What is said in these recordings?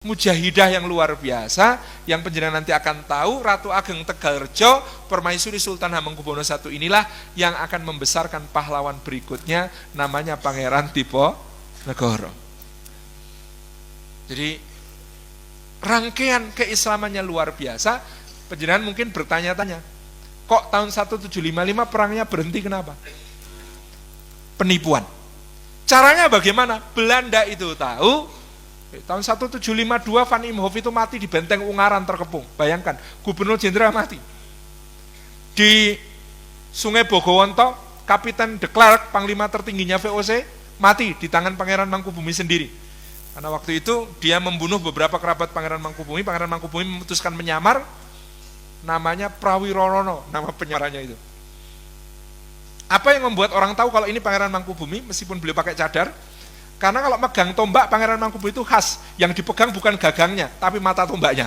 mujahidah yang luar biasa, yang panjenengan nanti akan tahu, Ratu Ageng Tegalrejo, Permaisuri Sultan Hamengkubuwono I inilah yang akan membesarkan pahlawan berikutnya, namanya Pangeran Diponegoro. Jadi rangkaian keislamannya luar biasa. Panjenengan mungkin bertanya-tanya, kok tahun 1755 perangnya berhenti, kenapa? Penipuan. Caranya bagaimana? Belanda itu tahu. Tahun 1752 Van Imhoff itu mati di benteng Ungaran terkepung. Bayangkan, gubernur jenderal mati. Di Sungai Bogowonto, Kapiten de Klerk, panglima tertingginya VOC, mati di tangan Pangeran Mangkubumi sendiri. Karena waktu itu dia membunuh beberapa kerabat Pangeran Mangkubumi. Pangeran Mangkubumi memutuskan menyamar, namanya Prawirorono, nama penyamarannya itu. Apa yang membuat orang tahu kalau ini Pangeran Mangkubumi, meskipun beliau pakai cadar? Karena kalau megang tombak Pangeran Mangkubumi itu khas, yang dipegang bukan gagangnya, tapi mata tombaknya.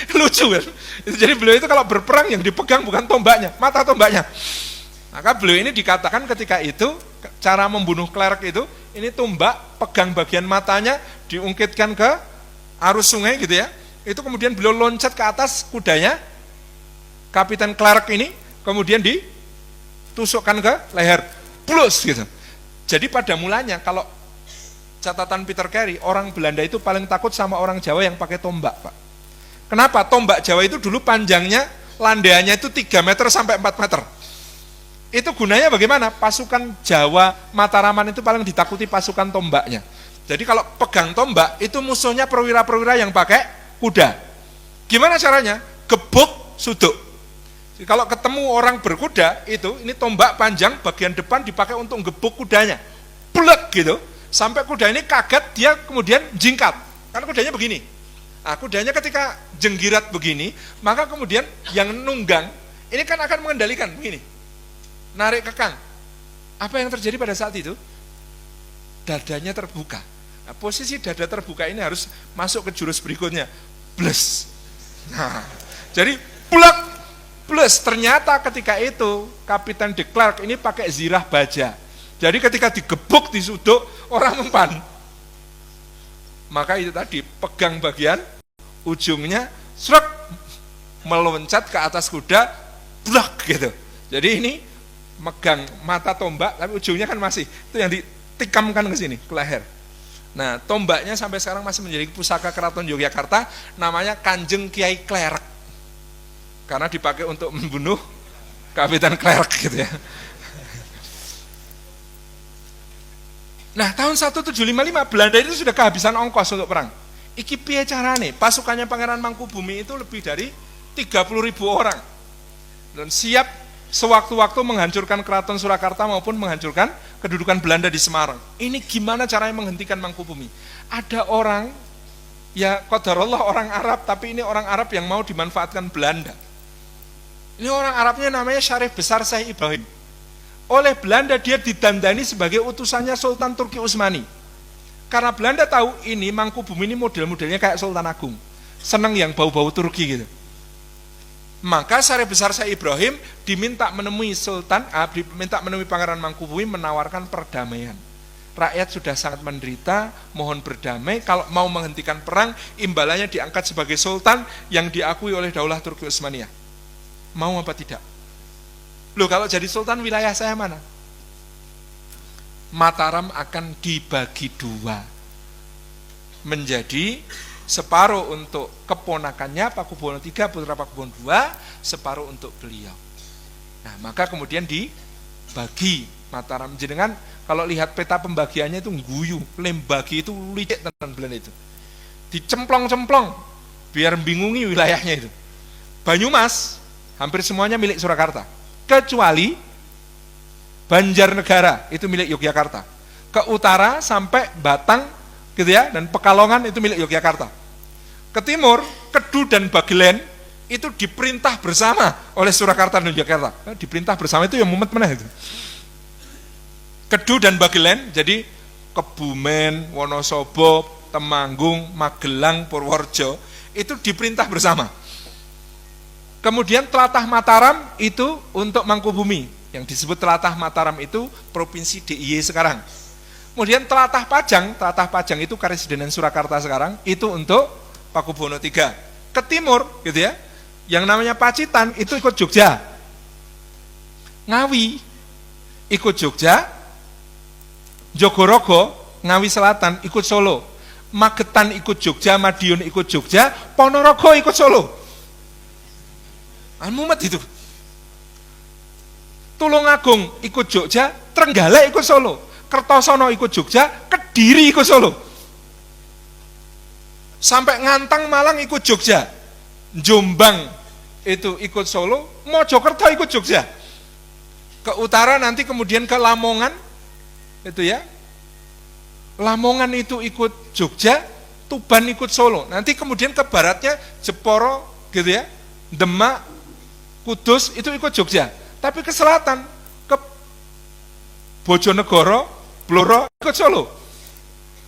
Lucu kan? Jadi beliau itu kalau berperang yang dipegang bukan tombaknya, mata tombaknya. Maka beliau ini dikatakan ketika itu, cara membunuh Klerk itu, ini tombak, pegang bagian matanya, diungkitkan ke arus sungai gitu ya. Itu kemudian beliau loncat ke atas kudanya, Kapiten Klerk ini, kemudian ditusukkan ke leher. Plus gitu. Jadi pada mulanya kalau catatan Peter Carey, orang Belanda itu paling takut sama orang Jawa yang pakai tombak, Pak. Kenapa? Tombak Jawa itu dulu panjangnya, landaiannya itu 3 meter sampai 4 meter. Itu gunanya bagaimana? Pasukan Jawa Mataraman itu paling ditakuti pasukan tombaknya. Jadi kalau pegang tombak, itu musuhnya perwira-perwira yang pakai kuda. Gimana caranya? Gebuk, suduk. Jadi kalau ketemu orang berkuda itu, ini tombak panjang, bagian depan dipakai untuk gebuk kudanya, plek gitu, sampai kuda ini kaget, dia kemudian jingkat, karena kudanya begini. Nah, kudanya ketika jenggirat begini, maka kemudian yang nunggang ini kan akan mengendalikan begini, narik kekang. Apa yang terjadi pada saat itu? Dadanya terbuka. Nah, posisi dada terbuka ini harus masuk ke jurus berikutnya, bles. Nah, jadi plek. Plus ternyata ketika itu Kapiten de Klerk ini pakai zirah baja. Jadi ketika digebuk, disuduk, orang mempan. Maka itu tadi, pegang bagian ujungnya, srek, meloncat ke atas kuda, blak gitu. Jadi ini megang mata tombak, tapi ujungnya kan masih, itu yang ditikamkan ke sini, ke leher. Nah, tombaknya sampai sekarang masih menjadi pusaka Keraton Yogyakarta, namanya Kanjeng Kiai Klerk. Karena dipakai untuk membunuh Kapiten Klerk gitu ya. Nah, tahun 1755 Belanda itu sudah kehabisan ongkos untuk perang. Iki piye carane? Pasukannya Pangeran Mangkubumi itu lebih dari 30.000 orang. Dan siap sewaktu-waktu menghancurkan Keraton Surakarta maupun menghancurkan kedudukan Belanda di Semarang. Ini gimana caranya menghentikan Mangkubumi? Ada orang, ya qadarullah orang Arab, tapi ini orang Arab yang mau dimanfaatkan Belanda. Ini orang Arabnya namanya Syarif Besar Syekh Ibrahim. Oleh Belanda dia didandani sebagai utusannya Sultan Turki Utsmani. Karena Belanda tahu ini Mangkubumi ini model-modelnya kayak Sultan Agung. Seneng yang bau-bau Turki gitu. Maka Syarif Besar Syekh Ibrahim diminta menemui diminta menemui Pangeran Mangkubumi menawarkan perdamaian. Rakyat sudah sangat menderita, mohon berdamai, kalau mau menghentikan perang, imbalannya diangkat sebagai Sultan yang diakui oleh Daulah Turki Utsmaniyah. Mau apa tidak? Loh, kalau jadi sultan wilayah saya mana? Mataram akan dibagi 2. Menjadi separuh untuk keponakannya Pakubuwono III, putra Pakubuwono II, separuh untuk beliau. Nah, maka kemudian dibagi Mataram. Jenengan kalau lihat peta pembagiannya itu guyu, lembagi itu licik tenan Belanda itu. Dicemplong-cemplong biar bingungi wilayahnya itu. Banyumas hampir semuanya milik Surakarta, kecuali Banjarnegara itu milik Yogyakarta. Ke utara sampai Batang gitu ya, dan Pekalongan itu milik Yogyakarta. Ke timur, Kedu dan Bagelen itu diperintah bersama oleh Surakarta dan Yogyakarta. Diperintah bersama itu yang mumet mana itu. Kedu dan Bagelen, jadi Kebumen, Wonosobo, Temanggung, Magelang, Purworejo itu diperintah bersama. Kemudian Tlatah Mataram itu untuk Mangkubumi, yang disebut Tlatah Mataram itu Provinsi DIY sekarang. Kemudian Tlatah Pajang itu Karesidenan Surakarta sekarang, itu untuk Pakubono III. Ke timur, gitu ya, yang namanya Pacitan itu ikut Jogja. Ngawi ikut Jogja, Jogorogo, Ngawi Selatan ikut Solo, Magetan ikut Jogja, Madiun ikut Jogja, Ponorogo ikut Solo. Mumet itu. Tulungagung ikut Jogja, Trenggalek ikut Solo, Kertosono ikut Jogja, Kediri ikut Solo. Sampai Ngantang Malang ikut Jogja, Jombang itu ikut Solo, Mojokerto ikut Jogja. Ke utara nanti kemudian ke Lamongan, itu ya, Lamongan itu ikut Jogja, Tuban ikut Solo. Nanti kemudian ke baratnya Jeporo, gitu ya, Demak, Kudus itu ikut Jogja. Tapi ke selatan, ke Bojonegoro, Blora ikut Solo.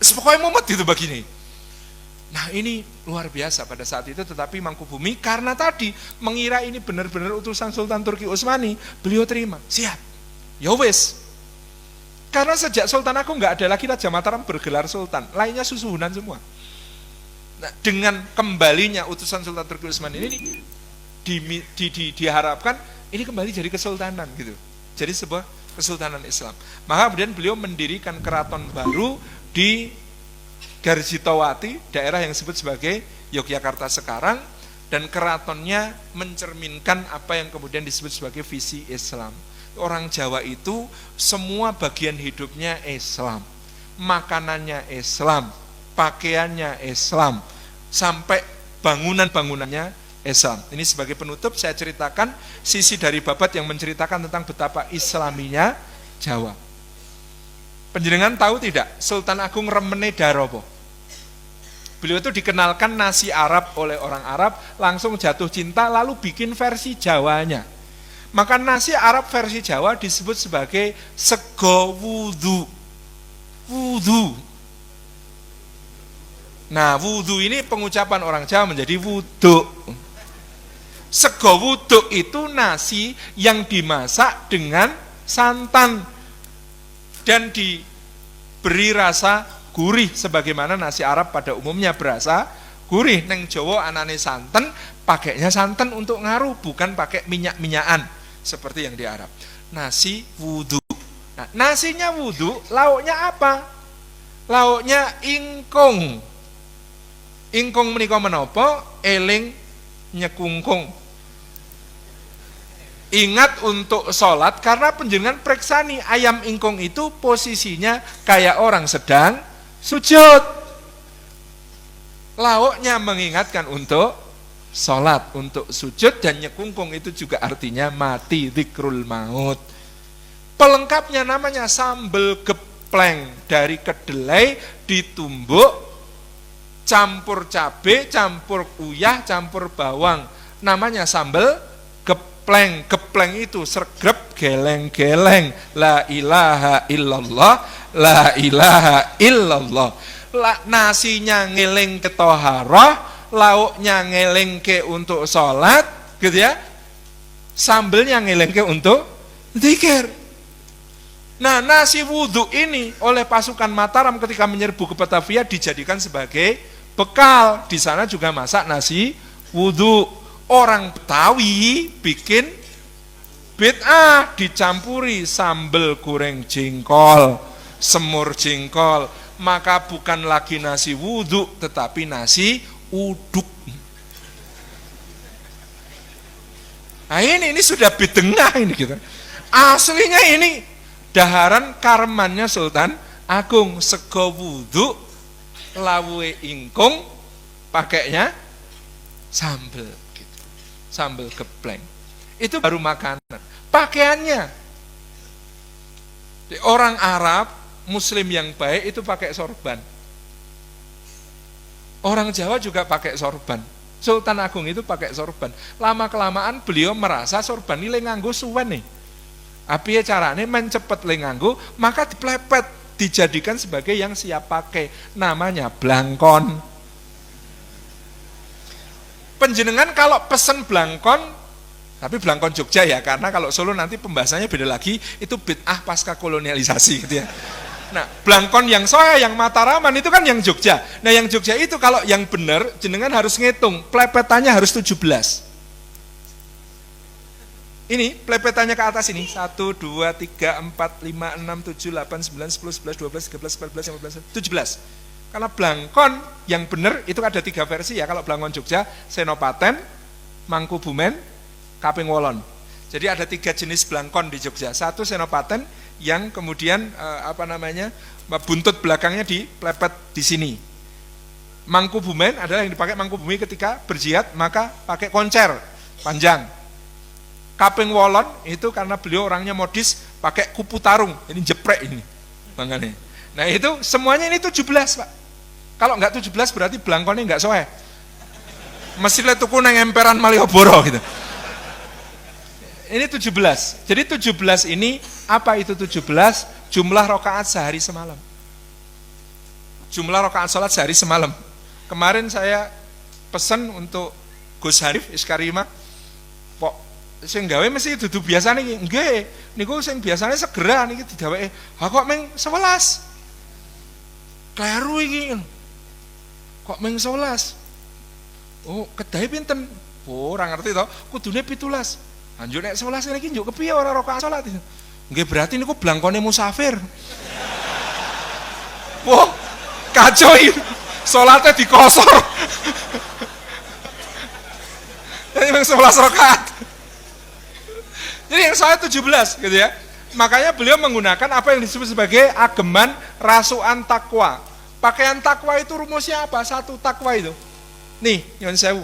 Pokoknya mumet gitu begini. Nah ini luar biasa pada saat itu, tetapi Mangkubumi karena tadi mengira ini benar-benar utusan Sultan Turki Utsmani, beliau terima, siap, ya wes. Karena sejak Sultan Agung nggak ada lagi Raja Mataram bergelar Sultan, lainnya susuhunan semua. Nah, dengan kembalinya utusan Sultan Turki Utsmani ini diharapkan ini kembali jadi kesultanan gitu, jadi sebuah kesultanan Islam. Maka kemudian beliau mendirikan keraton baru di Garjitawati, daerah yang disebut sebagai Yogyakarta sekarang, dan keratonnya mencerminkan apa yang kemudian disebut sebagai visi Islam. Orang Jawa itu semua bagian hidupnya Islam, makanannya Islam, pakaiannya Islam, sampai bangunan-bangunannya Islam. Ini sebagai penutup saya ceritakan sisi dari Babat yang menceritakan tentang betapa Islaminya Jawa. Penjenengan tahu tidak Sultan Agung Remene Daropo? Beliau itu dikenalkan nasi Arab oleh orang Arab, langsung jatuh cinta, lalu bikin versi Jawanya. Maka nasi Arab versi Jawa disebut sebagai sego wudu. Wudu. Nah, wudu ini pengucapan orang Jawa menjadi wuduk. Sego wuduk itu nasi yang dimasak dengan santan dan diberi rasa gurih, sebagaimana nasi Arab pada umumnya berasa gurih. Neng Jawa anane santen, pakainya santen untuk ngaruh, bukan pakai minyak-minyakan seperti yang di Arab. Nasi wudu. Nah, nasinya wudu, lauknya apa? Lauknya ingkung. Ingkung menika menapa? Eling nyekungkung. Ingat untuk sholat, karena penjenengan preksani ayam ingkung itu posisinya kayak orang sedang sujud. Lauknya mengingatkan untuk sholat, untuk sujud, dan nyekungkung itu juga artinya mati, dzikrul maut. Pelengkapnya namanya sambal gepleng, dari kedelai ditumbuk, campur cabai, campur uyah, campur bawang, namanya sambal gepleng. Gepleng itu sergrep, geleng-geleng, la ilaha illallah, la ilaha illallah. Nasinya ngeling ke toharoh, lauknya ngeling ke untuk sholat, gitu ya. Sambelnya ngeling ke untuk zikir. Nah, nasi wudhu ini oleh pasukan Mataram ketika menyerbu ke Batavia dijadikan sebagai bekal. Di sana juga masak nasi wudhu. Orang Betawi bikin bid'ah, dicampuri sambal goreng jengkol, semur jengkol, maka bukan lagi nasi wudhu tetapi nasi uduk. Nah ini sudah bidengah ini gitu. Aslinya ini daharan karmannya Sultan Agung, sego wudhu, lawuhe ingkung, pakainya sambal gitu. Sambal gepleng. Itu baru makanan. Pakaiannya, orang Arab, Muslim yang baik itu pakai sorban. Orang Jawa juga pakai sorban. Sultan Agung itu pakai sorban. Lama-kelamaan beliau merasa sorban ini nganggo suwen nih. Apiye carane mencepet nganggo, maka diplepet, dijadikan sebagai yang siap pakai. Namanya blangkon. Penjenengan kalau pesen blangkon, tapi blangkon Jogja ya, karena kalau Solo nanti pembahasannya beda lagi, itu bid'ah pasca kolonialisasi gitu ya. Nah, Blangkon yang Soe, yang Mataraman itu kan yang Jogja. Nah, yang Jogja itu kalau yang benar, jenengan harus ngitung, plepetannya harus 17. Ini plepetannya ke atas ini, 1, 2, 3, 4, 5, 6, 7, 8, 9, 10, 11, 12, 13, 14, 15, 17. Karena Blangkon yang benar itu ada 3 versi ya, kalau Blangkon Jogja, Senopaten, Mangkubumen, Kaping Wolon. Jadi ada 3 jenis Blangkon di Jogja. Satu Senopaten, yang kemudian buntut belakangnya diplepet di sini. Mangkubumen adalah yang dipakai Mangkubumi ketika berjihad, maka pakai koncer panjang. Kaping Wolon itu karena beliau orangnya modis, pakai kupu tarung, ini jeprek ini makanya. Nah itu semuanya ini 17 Pak. Kalau enggak 17 berarti Blangkonnya enggak soe. Mestilah tuku nang emperan Malioboro gitu. Ini 17. Jadi 17 ini, apa itu 17? Jumlah rakaat sehari semalam. Jumlah rakaat sholat sehari semalam. Kemarin saya pesan untuk Gus Harif Iskarima, pok sing gawe mesti dudu biasa nih, nggih. Niku sing biasanya segera niki didaweke. Ha kok meng 11. Kleru iki. Kok meng 11? Oh, kedahe pinten? Oh, ora ngerti to. Kudune 17. Anjuk nek 11 iki njuk kepiye ora rakaat salat. Nggih berarti niku Blangkone musafir. Wah, kacau iki. Salatnya dikosor. Jadi memang 11 rakaat. Jadi yang saya 17 gitu ya. Makanya beliau menggunakan apa yang disebut sebagai ageman rasukan takwa. Pakaian takwa itu rumusnya apa? 1 takwa itu. Nih, nyuwun sewu.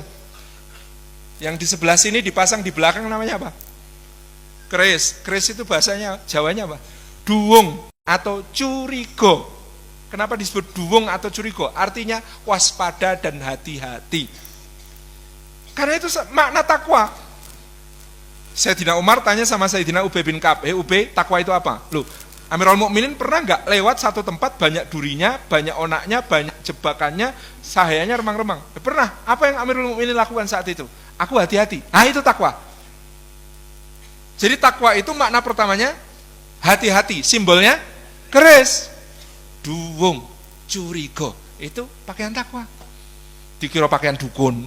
Yang di sebelah sini dipasang di belakang namanya apa? Keris. Keris itu bahasanya Jawanya apa? Duwung atau curigo. Kenapa disebut duwung atau curigo? Artinya waspada dan hati-hati. Karena itu makna takwa. Sayyidina Umar tanya sama Sayyidina Ubay bin Ka'ab, Ubay, takwa itu apa? Loh, Amirul Mukminin pernah nggak lewat satu tempat banyak durinya, banyak onaknya, banyak jebakannya, sahayanya remang-remang? Pernah. Apa yang Amirul Mukminin lakukan saat itu? Aku hati-hati. Nah itu takwa. Jadi takwa itu makna pertamanya hati-hati. Simbolnya keris, duwung, curigo. Itu pakaian takwa. Dikira pakaian dukun.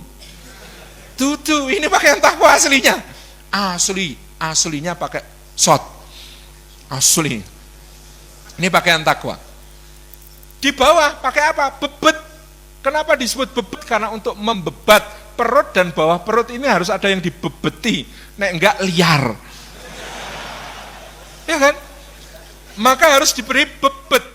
Dudu, ini pakaian takwa aslinya. Aslinya pakai shot. Asli. Ini pakaian takwa. Di bawah pakai apa? Bebet. Kenapa disebut bebet? Karena untuk membebat perut dan bawah perut ini harus ada yang dibebeti, nek enggak liar. Ya kan? Maka harus diberi bebet.